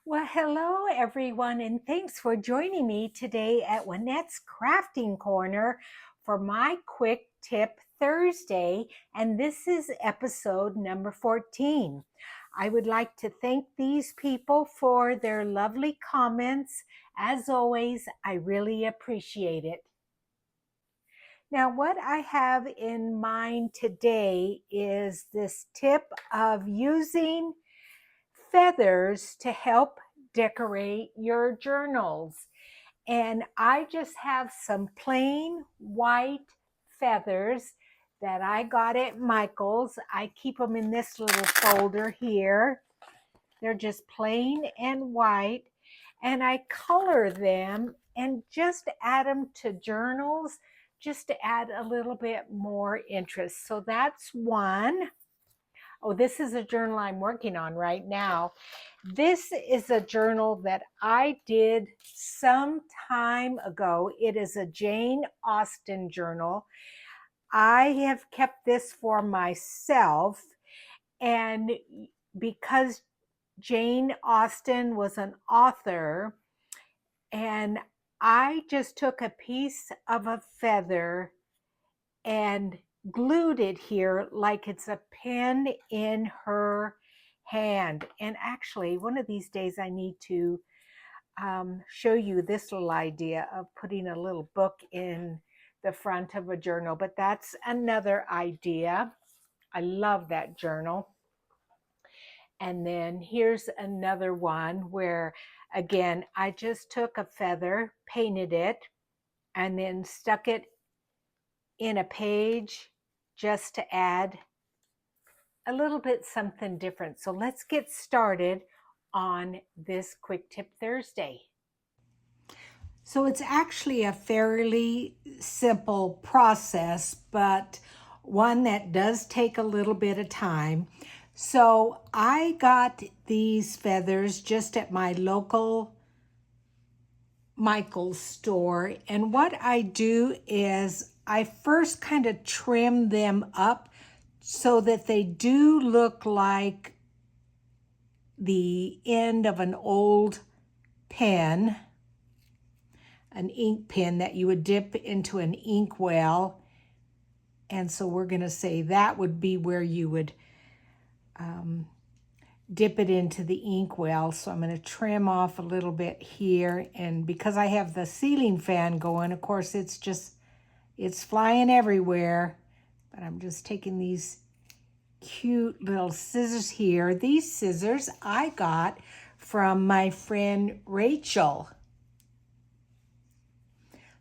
Well, hello everyone, and thanks for joining me today at Juanette's Crafting Corner for my Quick Tip Thursday, and this is episode number 14. I would like to thank these people for their lovely comments. As always, I really appreciate it. Now, what I have in mind today is this tip of using feathers to help decorate your journals. And I just have some plain white feathers that I got at Michael's. I keep them in this little folder here. They're just plain and white. And I color them and just add them to journals just to add a little bit more interest. So that's one. Oh, this is a journal I'm working on right now. This is a journal that I did some time ago. It is a Jane Austen journal. I have kept this for myself, and because Jane Austen was an author, and I just took a piece of a feather and glued it here like it's a pen in her hand. And actually, one of these days I need to show you this little idea of putting a little book in the front of a journal, but that's another idea. I love that journal. And then here's another one where, again, I just took a feather, painted it, and then stuck it in a page just to add a little bit something different. So let's get started on this Quick Tip Thursday. So it's actually a fairly simple process, but one that does take a little bit of time. So I got these feathers just at my local Michael's store. And what I do is I first kind of trim them up so that they do look like the end of an old pen, an ink pen that you would dip into an ink well. And so we're going to say that would be where you would dip it into the ink well. So I'm going to trim off a little bit here. And because I have the ceiling fan going, of course, it's flying everywhere. But I'm just taking these cute little scissors here. These scissors I got from my friend Rachel.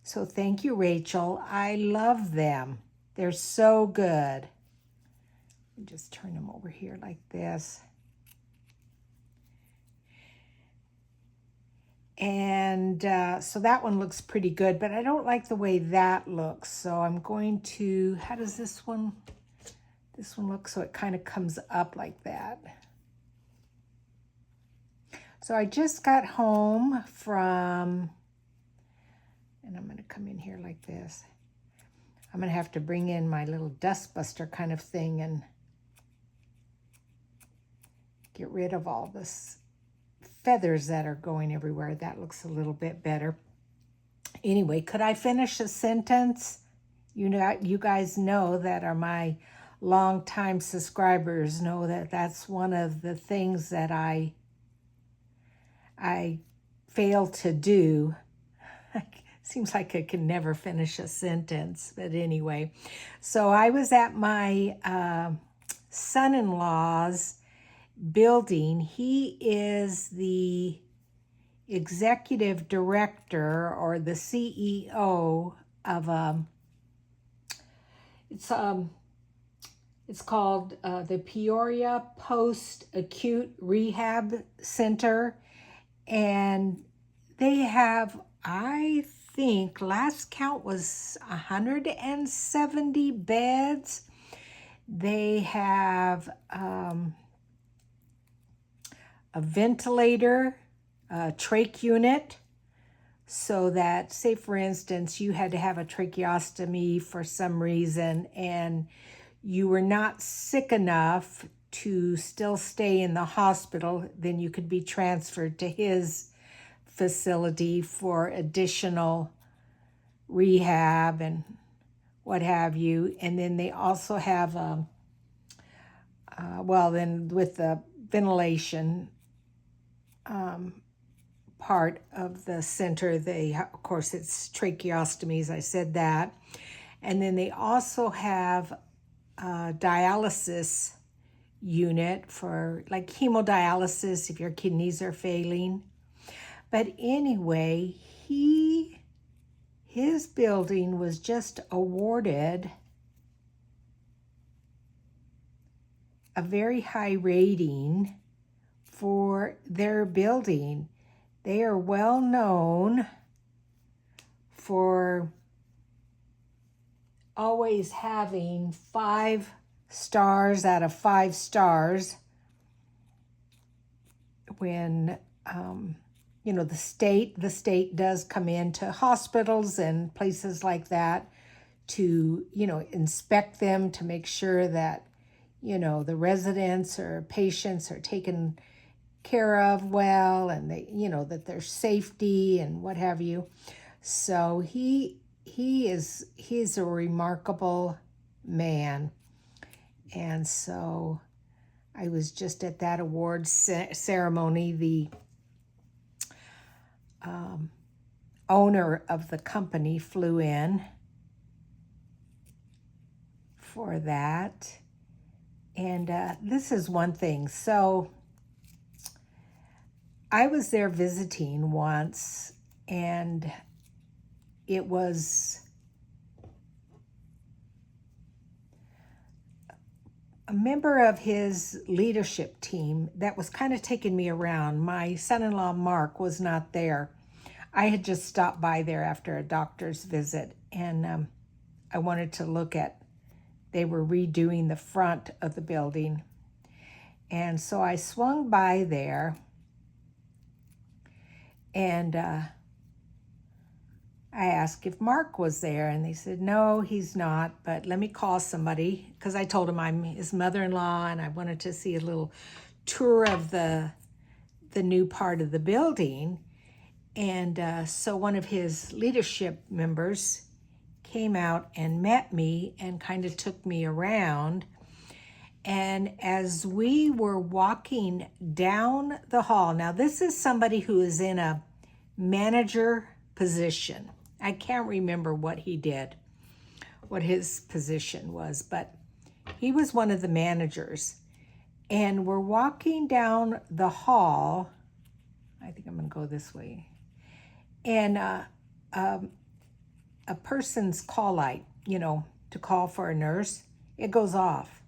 So thank you, Rachel. I love them. They're so good. Just turn them over here like this. And so that one looks pretty good, but I don't like the way that looks. So I'm going to, how does this one look? So it kind of comes up like that. So I just got home from, and I'm going to come in here like this. I'm going to have to bring in my little dustbuster kind of thing and get rid of all this feathers that are going everywhere. That looks a little bit better. Anyway, could I finish a sentence? You guys know that are my longtime subscribers know that that's one of the things that I fail to do. Seems like I can never finish a sentence, but anyway. So I was at my son-in-law's building. He is the executive director or the CEO of it's called the Peoria Post-Acute Rehab Center, and they have, I think last count was 170 beds. They have a ventilator, a trach unit, so that, say for instance, you had to have a tracheostomy for some reason and you were not sick enough to still stay in the hospital, then you could be transferred to his facility for additional rehab and what have you. And then they also have, then with the ventilation part of the center, of course, it's tracheostomies, I said that. And then they also have a dialysis unit for like hemodialysis if your kidneys are failing. But anyway, his building was just awarded a very high rating for their building. They are well known for always having 5 stars out of 5 stars when the state does come into hospitals and places like that to inspect them to make sure that the residents or patients are taken care of well, and they that there's safety and what have you. So he's a remarkable man. And so I was just at that awards ceremony. The owner of the company flew in for that. And this is one thing. So I was there visiting once, and it was a member of his leadership team that was kind of taking me around. My son-in-law, Mark, was not there. I had just stopped by there after a doctor's visit, and I wanted to look at, they were redoing the front of the building. And so I swung by there, and I asked if Mark was there, and they said, no, he's not, but let me call somebody, because I told him I'm his mother-in-law, and I wanted to see a little tour of the new part of the building. And so one of his leadership members came out and met me and kind of took me around. And as we were walking down the hall, now this is somebody who is in a manager position. I can't remember what he did, what his position was, but he was one of the managers. And we're walking down the hall. I think I'm going to go this way. And a person's call light, to call for a nurse, it goes off.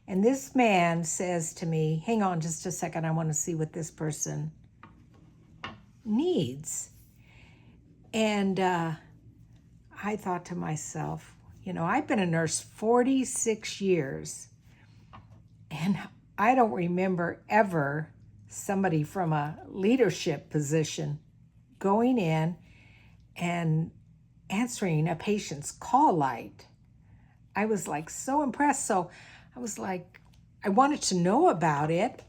And this man says to me, hang on just a second, I want to see what this person needs. And I thought to myself, I've been a nurse 46 years, and I don't remember ever somebody from a leadership position going in and answering a patient's call light. I was like so impressed. So I was like, I wanted to know about it.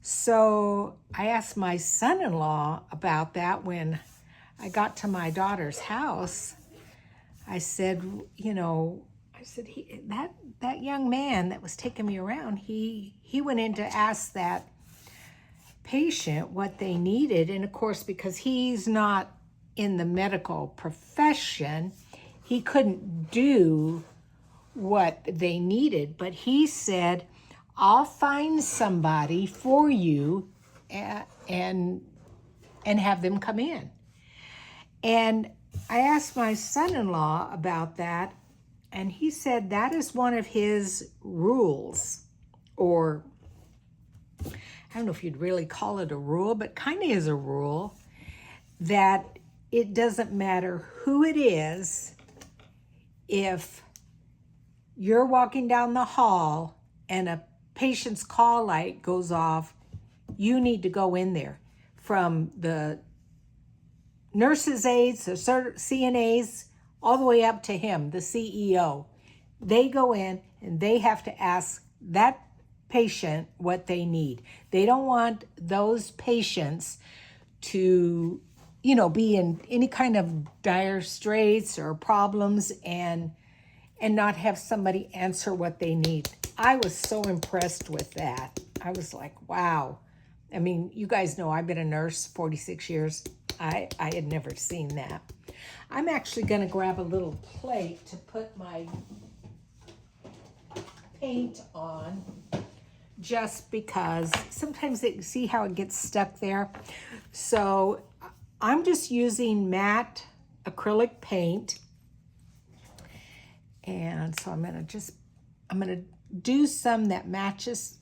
So I asked my son-in-law about that when I got to my daughter's house. I said, that young man that was taking me around, he went in to ask that patient what they needed. And of course, because he's not in the medical profession, he couldn't do what they needed. But he said, I'll find somebody for you and have them come in. And I asked my son-in-law about that, and he said that is one of his rules, or I don't know if you'd really call it a rule, but kind of is a rule, that it doesn't matter who it is. If you're walking down the hall and a patient's call light goes off, you need to go in there. From the nurses' aides, the CNAs, all the way up to him, the CEO. They go in and they have to ask that patient what they need. They don't want those patients to, be in any kind of dire straits or problems and not have somebody answer what they need. I was so impressed with that. I was like, wow. I mean, you guys know I've been a nurse 46 years. I had never seen that. I'm actually going to grab a little plate to put my paint on, just because sometimes see how it gets stuck there. So I'm just using matte acrylic paint. And so I'm going to do some that matches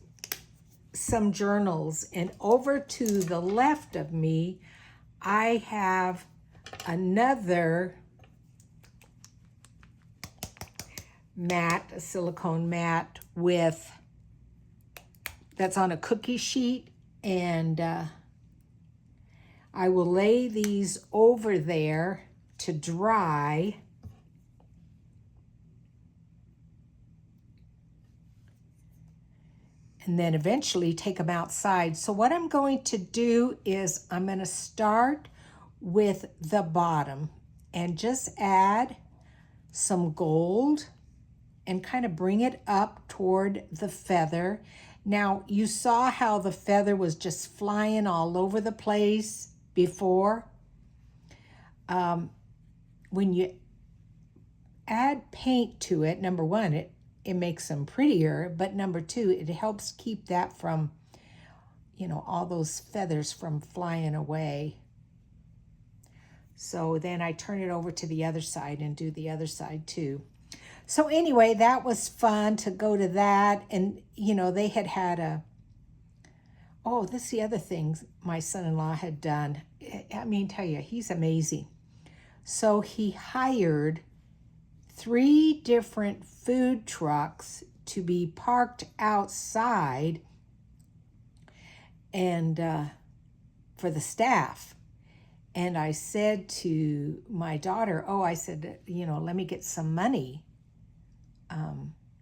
some journals. And over to the left of me, I have another matte, a silicone matte that's on a cookie sheet. And I will lay these over there to dry. And then eventually take them outside. So what I'm going to do is I'm going to start with the bottom and just add some gold and kind of bring it up toward the feather. Now, you saw how the feather was just flying all over the place before. When you add paint to it, number one, it makes them prettier, but number two, it helps keep that from, all those feathers from flying away. So then I turn it over to the other side and do the other side too. So anyway, that was fun to go to that. And, they had this is the other thing my son-in-law had done. I mean, tell you, he's amazing. So he hired 3 different food trucks to be parked outside and for the staff. And I said to my daughter, I said, let me get some money,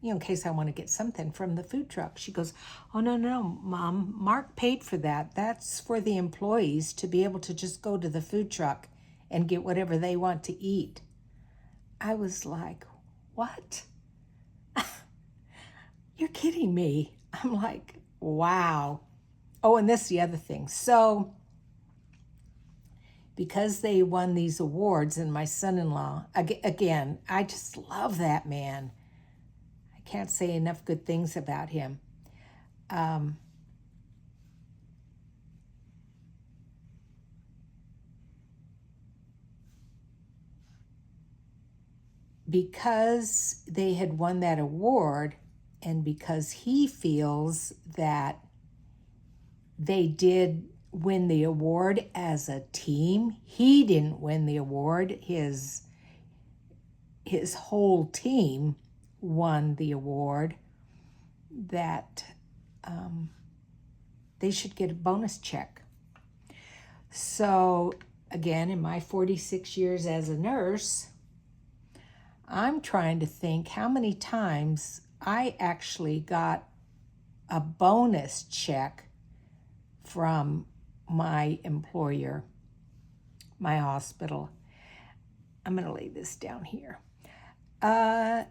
in case I want to get something from the food truck. She goes, oh, no, Mom, Mark paid for that. That's for the employees to be able to just go to the food truck and get whatever they want to eat. I was like, what? You're kidding me. I'm like, wow. Oh, and this is the other thing. So because they won these awards, and my son-in-law, again, I just love that man. I can't say enough good things about him. Because they had won that award, and because he feels that they did win the award as a team, he didn't win the award. His whole team won the award. That they should get a bonus check. So again, in my 46 years as a nurse, I'm trying to think how many times I actually got a bonus check from my employer, my hospital. I'm going to lay this down here. I'm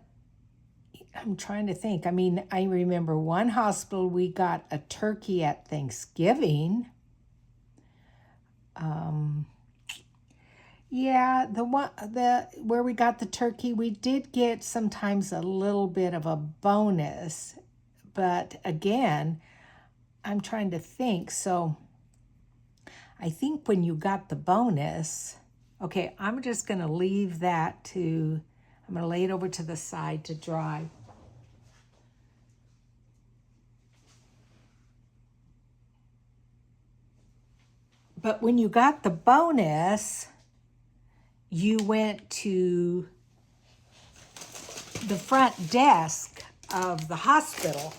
trying to think. I mean, I remember one hospital, we got a turkey at Thanksgiving. Yeah, where we got the turkey, we did get sometimes a little bit of a bonus, but again, I'm trying to think. So I think when you got the bonus, okay, I'm just going to leave that I'm going to lay it over to the side to dry. But when you got the bonus, you went to the front desk of the hospital,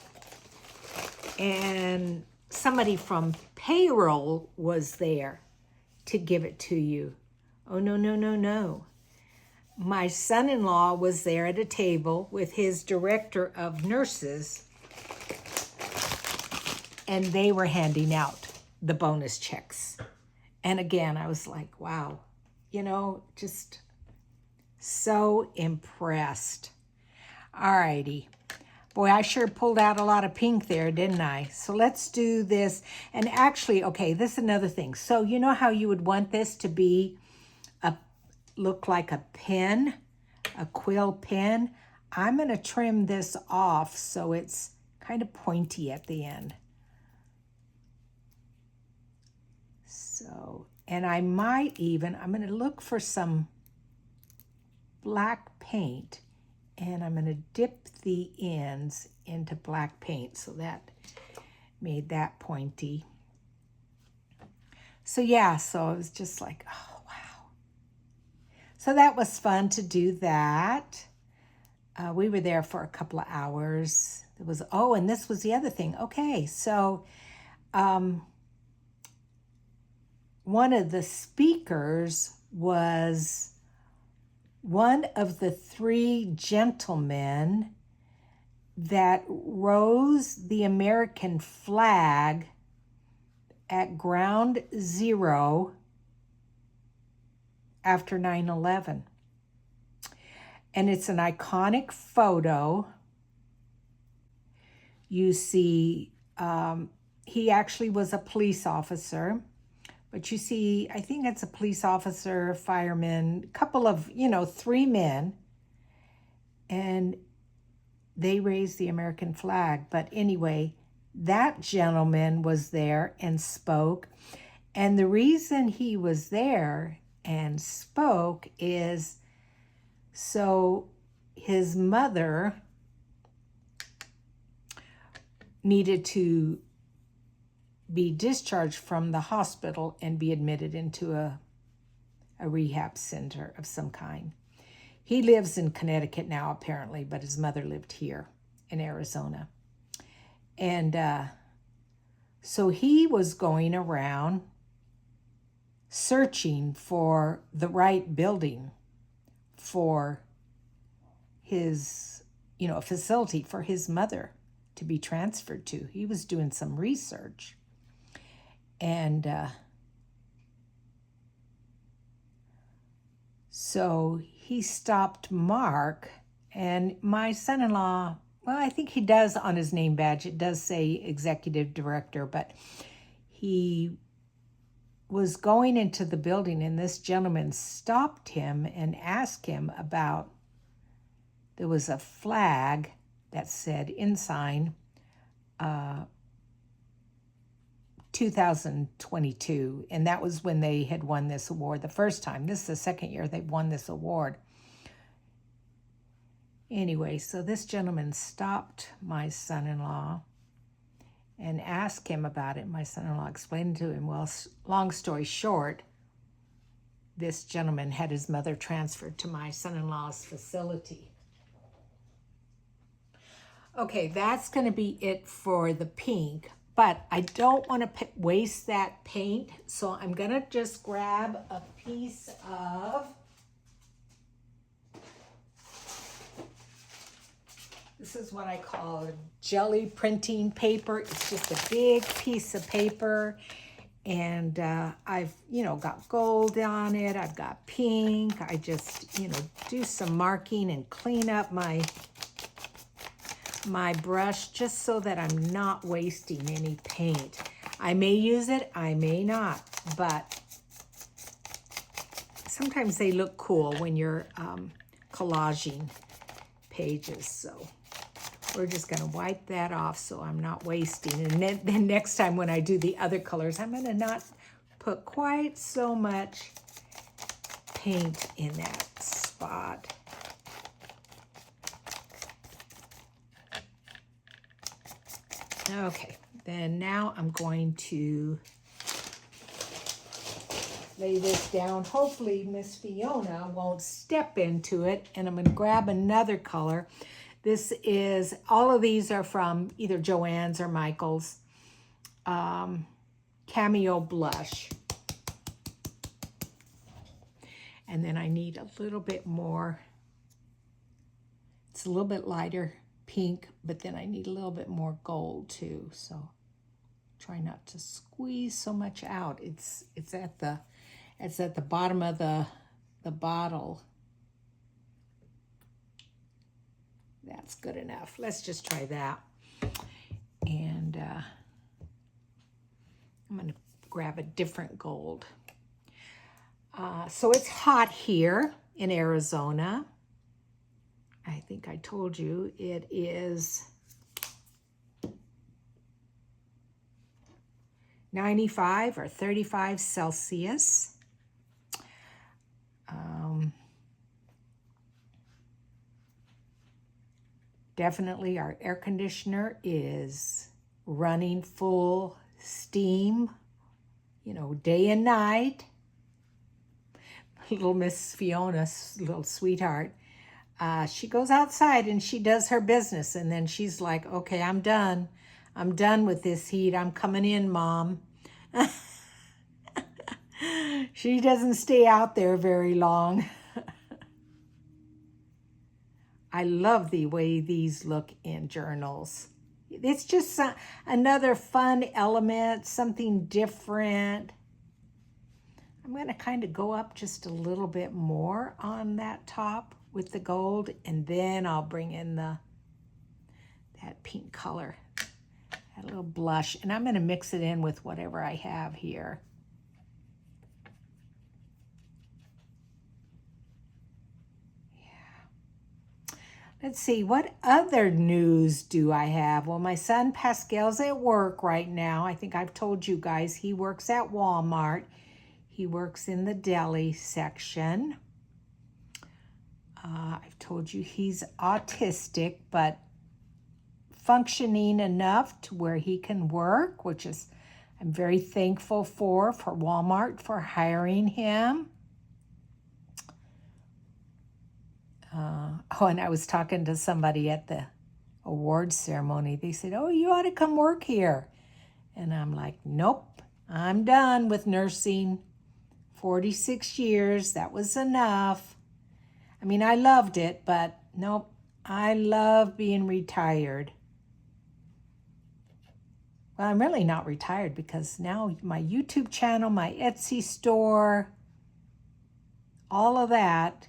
and somebody from payroll was there to give it to you. Oh, no. My son-in-law was there at a table with his director of nurses, and they were handing out the bonus checks. And again, I was like, wow, just so impressed. All righty. Boy, I sure pulled out a lot of pink there, didn't I? So let's do this. And actually, okay, this is another thing. So you know how you would want this to be look like a pen, a quill pen? I'm going to trim this off so it's kind of pointy at the end. So, and I'm going to look for some black paint, and I'm going to dip the ends into black paint, so that made that pointy. So yeah, so I was just like, oh, wow. So that was fun to do that. We were there for a couple of hours. It was, and this was the other thing. Okay, so one of the speakers was one of the 3 gentlemen that rose the American flag at Ground Zero after 9/11. And it's an iconic photo. You see, he actually was a police officer. But you see, I think it's a police officer, fireman, a couple of, 3 men. And they raised the American flag. But anyway, that gentleman was there and spoke. And the reason he was there and spoke is so his mother needed to be discharged from the hospital and be admitted into a rehab center of some kind. He lives in Connecticut now, apparently, but his mother lived here in Arizona. And so he was going around searching for the right building for his, a facility for his mother to be transferred to. He was doing some research. And so he stopped Mark, and my son-in-law, well, I think he does on his name badge, it does say executive director, but he was going into the building, and this gentleman stopped him and asked him about, there was a flag that said inside 2022, and that was when they had won this award the first time. This is the second year they've won this award. Anyway, so this gentleman stopped my son-in-law and asked him about it. My son-in-law explained to him, well, long story short, this gentleman had his mother transferred to my son-in-law's facility. Okay, that's going to be it for the pink. But I don't want to waste that paint, so I'm going to just grab a piece of, this is what I call jelly printing paper. It's just a big piece of paper, and I've, got gold on it. I've got pink. I just, do some marking and clean up my brush just so that I'm not wasting any paint. I may use it, I may not, but sometimes they look cool when you're collaging pages. So we're just going to wipe that off so I'm not wasting. And then next time when I do the other colors, I'm going to not put quite so much paint in that spot. Okay, then now I'm going to lay this down. Hopefully Miss Fiona won't step into it, and I'm going to grab another color. This is, all of these are from either Joann's or Michael's Cameo Blush. And then I need a little bit more, it's a little bit lighter pink, but then I need a little bit more gold too. So Try not to squeeze so much out. It's at the bottom of the bottle. That's good enough. Let's just try that. And I'm going to grab a different gold. So it's hot here in Arizona. I think I told you it is 95 or 35 Celsius. Definitely our air conditioner is running full steam, day and night. Little Miss Fiona's little sweetheart. She goes outside and she does her business, and then she's like, okay, I'm done. I'm done with this heat. I'm coming in, Mom. She doesn't stay out there very long. I love the way these look in journals. It's just another fun element, something different. I'm going to kind of go up just a little bit more on that top with the gold, and then I'll bring in that pink color, that little blush, and I'm going to mix it in with whatever I have here. Let's see, what other news do I have? Well, my son Pascal's at work right now. I think I've told you guys he works at Walmart. He works in the deli section. I've told you he's autistic, but functioning enough to where he can work, which is I'm very thankful for Walmart for hiring him. And I was talking to somebody at the awards ceremony. They said, oh, you ought to come work here. And I'm like, nope, I'm done with nursing. 46 years, that was enough. I mean, I loved it, but nope, I love being retired. Well, I'm really not retired because now my YouTube channel, my Etsy store, all of that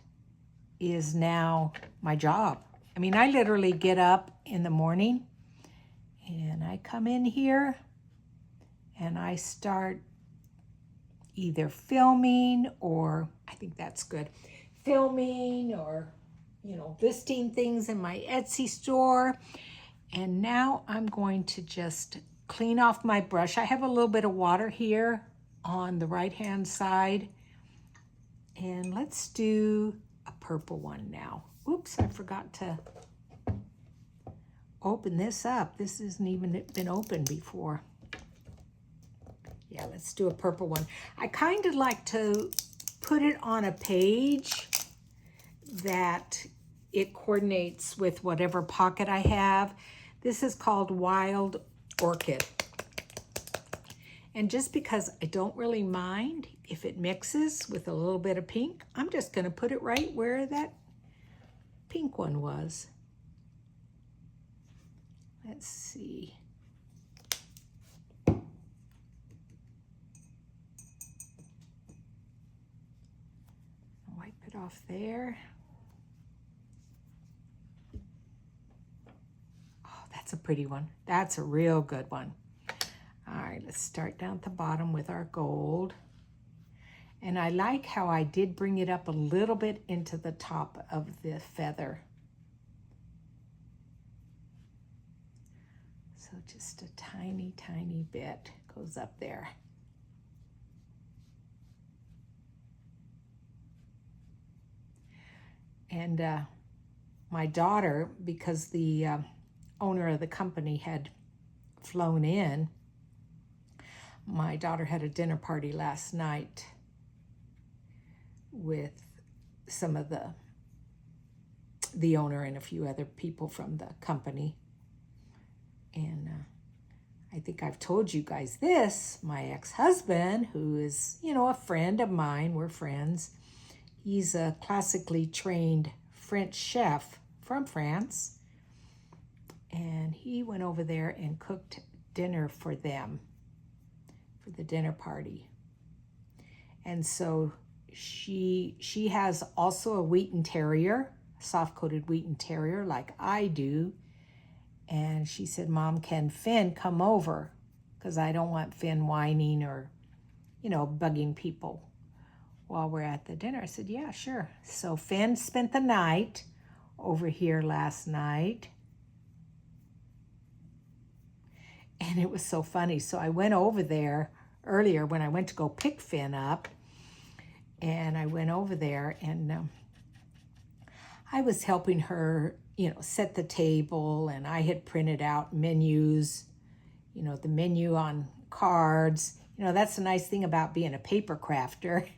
is now my job. I mean, I literally get up in the morning and I come in here and I start either filming, or I think that's good, filming or, listing things in my Etsy store. And now I'm going to just clean off my brush. I have a little bit of water here on the right-hand side. And let's do a purple one now. Oops, I forgot to open this up. This hasn't even been opened before. Yeah, let's do a purple one. I kind of like to put it on a page that it coordinates with whatever pocket I have. This is called Wild Orchid. And just because I don't really mind if it mixes with a little bit of pink, I'm just going to put it right where that pink one was. Let's see. Wipe it off there. Oh, that's a pretty one. That's a real good one. All right, let's start down at the bottom with our gold. And I like how I did bring it up a little bit into the top of the feather. So just a tiny, tiny bit goes up there. And my daughter, because the owner of the company had flown in, my daughter had a dinner party last night with some of the owner and a few other people from the company. And I think I've told you guys this, my ex-husband, who is, a friend of mine, we're friends. He's a classically trained French chef from France. And he went over there and cooked dinner for them. for the dinner party. And so she has also a Wheaten Terrier, soft-coated Wheaten Terrier like I do. And she said, Mom, can Finn come over? Because I don't want Finn whining or, bugging people while we're at the dinner. I said, yeah, sure. So Finn spent the night over here last night. And it was so funny. So I went over there earlier when I went to go pick Finn up. And I went over there and I was helping her, set the table. And I had printed out menus, the menu on cards. That's the nice thing about being a paper crafter.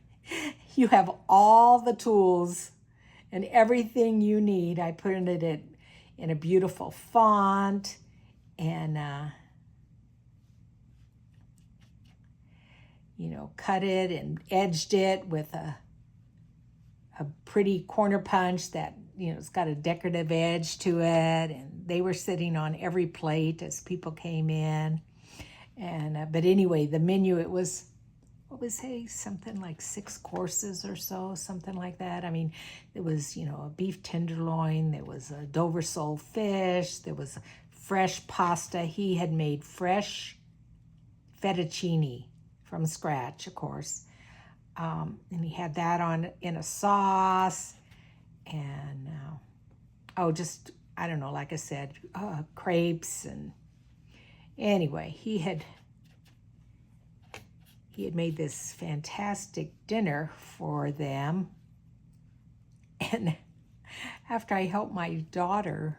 You have all the tools and everything you need. I put it in a beautiful font and, cut it and edged it with a pretty corner punch that, it's got a decorative edge to it. And they were sitting on every plate as people came in. And, but anyway, the menu, it was, something like 6 courses or so, something like that. I mean, there was, a beef tenderloin, there was a Dover sole fish, there was fresh pasta. He had made fresh fettuccine from scratch, of course. And he had that on in a sauce and, just, I don't know, like I said, crepes. And anyway, he had made this fantastic dinner for them. And after I helped my daughter,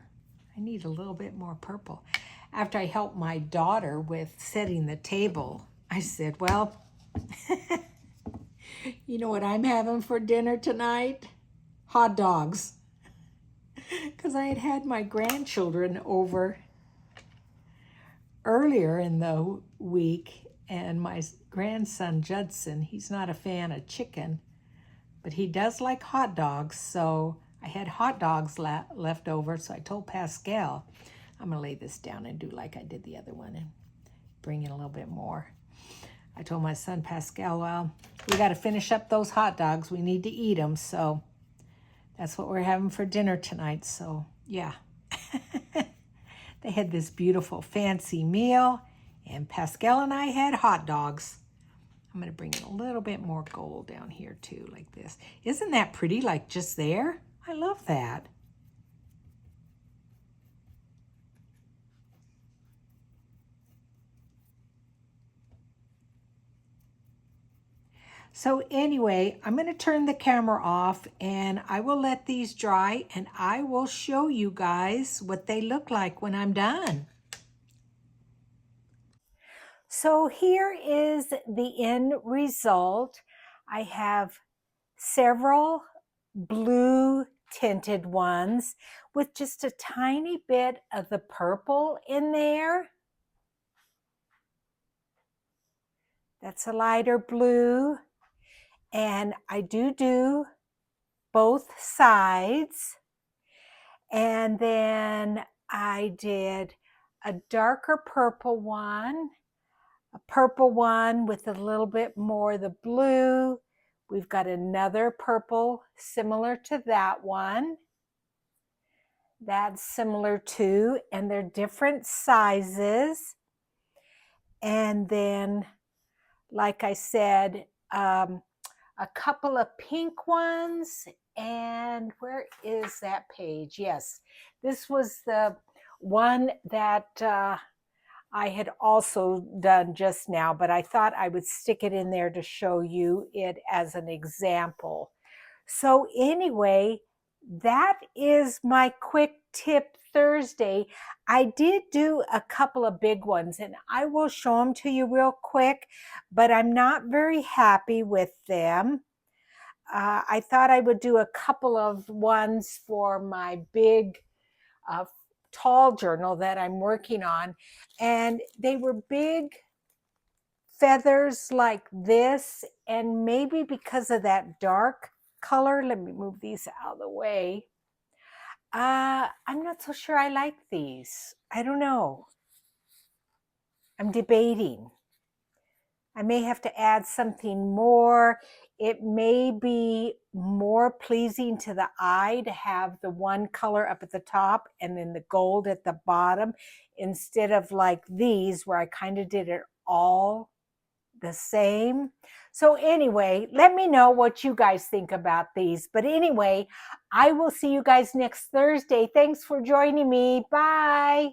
I need a little bit more purple. After I helped my daughter with setting the table, I said, well, you know what I'm having for dinner tonight? Hot dogs. Because I had my grandchildren over earlier in the week. And my grandson, Judson, he's not a fan of chicken, but he does like hot dogs. So I had hot dogs left over. So I told Pascal, I'm going to lay this down and do like I did the other one and bring in a little bit more. I told my son, Pascal, well, we got to finish up those hot dogs. We need to eat them. So that's what we're having for dinner tonight. So yeah, they had this beautiful fancy meal. And Pascal and I had hot dogs. I'm going to bring in a little bit more gold down here too, like this. Isn't that pretty, like just there? I love that. So anyway, I'm going to turn the camera off and I will let these dry and I will show you guys what they look like when I'm done. So here is the end result. I have several blue tinted ones with just a tiny bit of the purple in there. That's a lighter blue. And I do both sides. And then I did a darker purple one, a purple one with a little bit more of the blue. We've got another purple similar to that one. That's similar too, and they're different sizes. And then, like I said, a couple of pink ones. And where is that page? Yes, this was the one that I had also done just now, but I thought I would stick it in there to show you it as an example. So anyway, that is my quick tip Thursday. I did do a couple of big ones and I will show them to you real quick, but I'm not very happy with them. I thought I would do a couple of ones for my big tall journal that I'm working on, and they were big feathers like this, and maybe because of that dark color, let me move these out of the way. I'm not so sure I like these. I don't know. I'm debating. I may have to add something more. It may be more pleasing to the eye to have the one color up at the top and then the gold at the bottom, instead of like these where I kind of did it all the same. So anyway, let me know what you guys think about these. But anyway, I will see you guys next Thursday. Thanks for joining me. Bye.